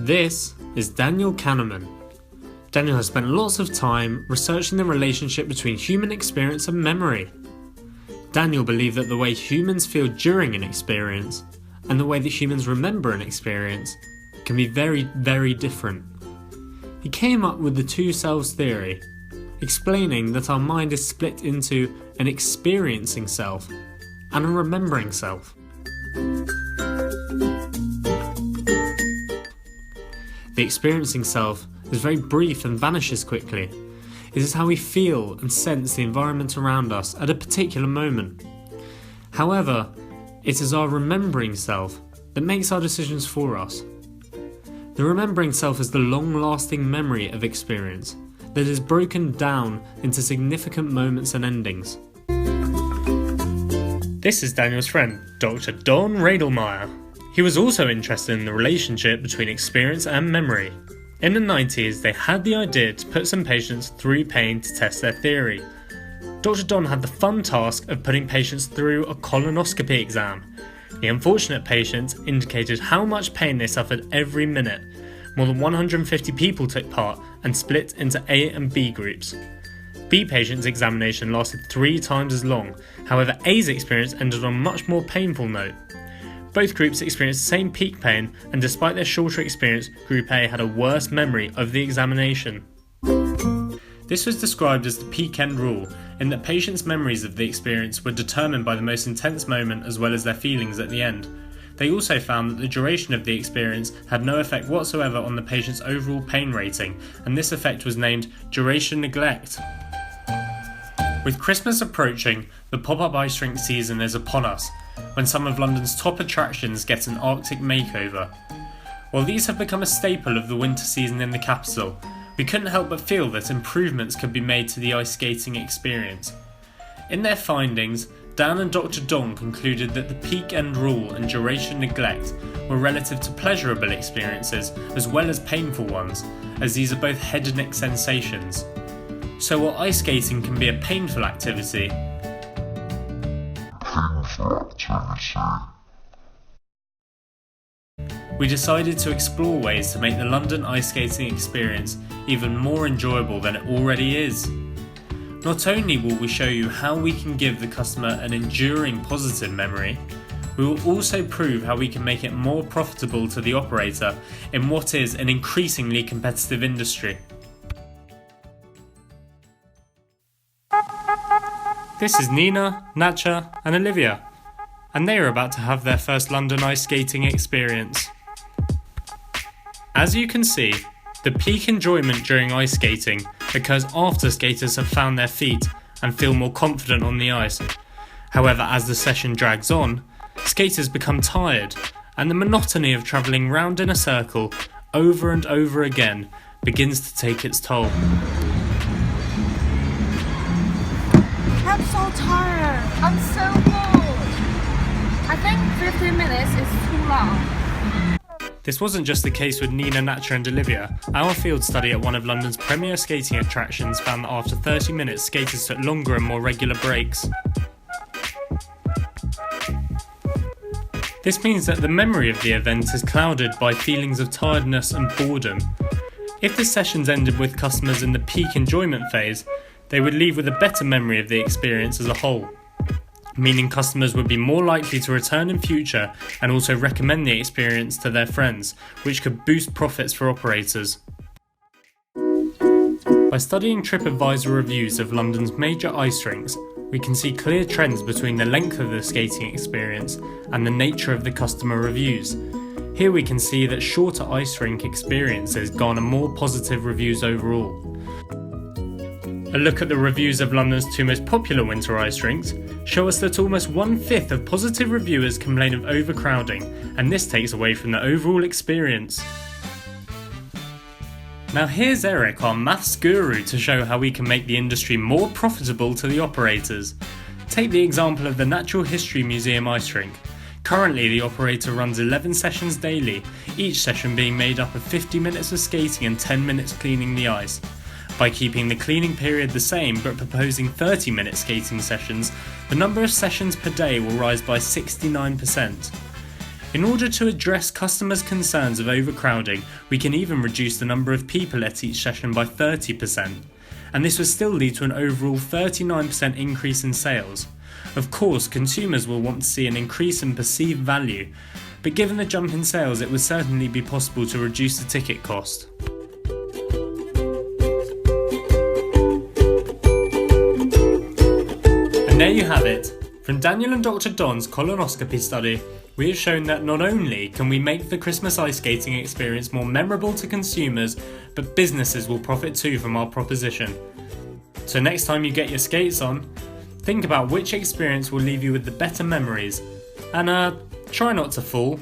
This is Daniel Kahneman. Daniel has spent lots of time researching the relationship between human experience and memory. Daniel believed that the way humans feel during an experience and the way that humans remember an experience can be very, very different. He came up with the two selves theory, explaining that our mind is split into an experiencing self and a remembering self. The experiencing self is very brief and vanishes quickly. It is how we feel and sense the environment around us at a particular moment. However, it is our remembering self that makes our decisions for us. The remembering self is the long-lasting memory of experience that is broken down into significant moments and endings. This is Daniel's friend, Dr. Don Radelmeyer. He was also interested in the relationship between experience and memory. In the 90s, they had the idea to put some patients through pain to test their theory. Dr. Don had the fun task of putting patients through a colonoscopy exam. The unfortunate patients indicated how much pain they suffered every minute. More than 150 people took part and split into A and B groups. B patients' examination lasted 3 times as long, however A's experience ended on a much more painful note. Both groups experienced the same peak pain, and despite their shorter experience, Group A had a worse memory of the examination. This was described as the peak end rule, in that patients' memories of the experience were determined by the most intense moment as well as their feelings at the end. They also found that the duration of the experience had no effect whatsoever on the patient's overall pain rating, and this effect was named duration neglect. With Christmas approaching, the pop-up ice rink season is upon us, when some of London's top attractions get an Arctic makeover. While these have become a staple of the winter season in the capital, we couldn't help but feel that improvements could be made to the ice skating experience. In their findings, Dan and Dr. Don concluded that the peak end rule and duration neglect were relative to pleasurable experiences as well as painful ones, as these are both hedonic sensations. So while ice skating can be a painful activity, we decided to explore ways to make the London ice skating experience even more enjoyable than it already is. Not only will we show you how we can give the customer an enduring positive memory, we will also prove how we can make it more profitable to the operator in what is an increasingly competitive industry. This is Nina, Natcha and Olivia, and they are about to have their first London ice skating experience. As you can see, the peak enjoyment during ice skating occurs after skaters have found their feet and feel more confident on the ice. However, as the session drags on, skaters become tired, and the monotony of travelling round in a circle over and over again begins to take its toll. I'm so tired. I'm so bored. I think 15 minutes is too long. This wasn't just the case with Nina, Natcha and Olivia. Our field study at one of London's premier skating attractions found that after 30 minutes, skaters took longer and more regular breaks. This means that the memory of the event is clouded by feelings of tiredness and boredom. If the sessions ended with customers in the peak enjoyment phase, they would leave with a better memory of the experience as a whole, meaning customers would be more likely to return in future and also recommend the experience to their friends, which could boost profits for operators. By studying TripAdvisor reviews of London's major ice rinks, we can see clear trends between the length of the skating experience and the nature of the customer reviews. Here we can see that shorter ice rink experiences garner more positive reviews overall. A look at the reviews of London's 2 most popular winter ice rinks show us that almost 1/5 of positive reviewers complain of overcrowding, and this takes away from the overall experience. Now here's Eric, our maths guru, to show how we can make the industry more profitable to the operators. Take the example of the Natural History Museum ice rink. Currently the operator runs 11 sessions daily, each session being made up of 50 minutes of skating and 10 minutes cleaning the ice. By keeping the cleaning period the same but proposing 30-minute skating sessions, the number of sessions per day will rise by 69%. In order to address customers' concerns of overcrowding, we can even reduce the number of people at each session by 30%, and this would still lead to an overall 39% increase in sales. Of course, consumers will want to see an increase in perceived value, but given the jump in sales, it would certainly be possible to reduce the ticket cost. And there you have it. From Daniel and Dr. Don's colonoscopy study, we have shown that not only can we make the Christmas ice skating experience more memorable to consumers, but businesses will profit too from our proposition. So next time you get your skates on, think about which experience will leave you with the better memories, and try not to fall.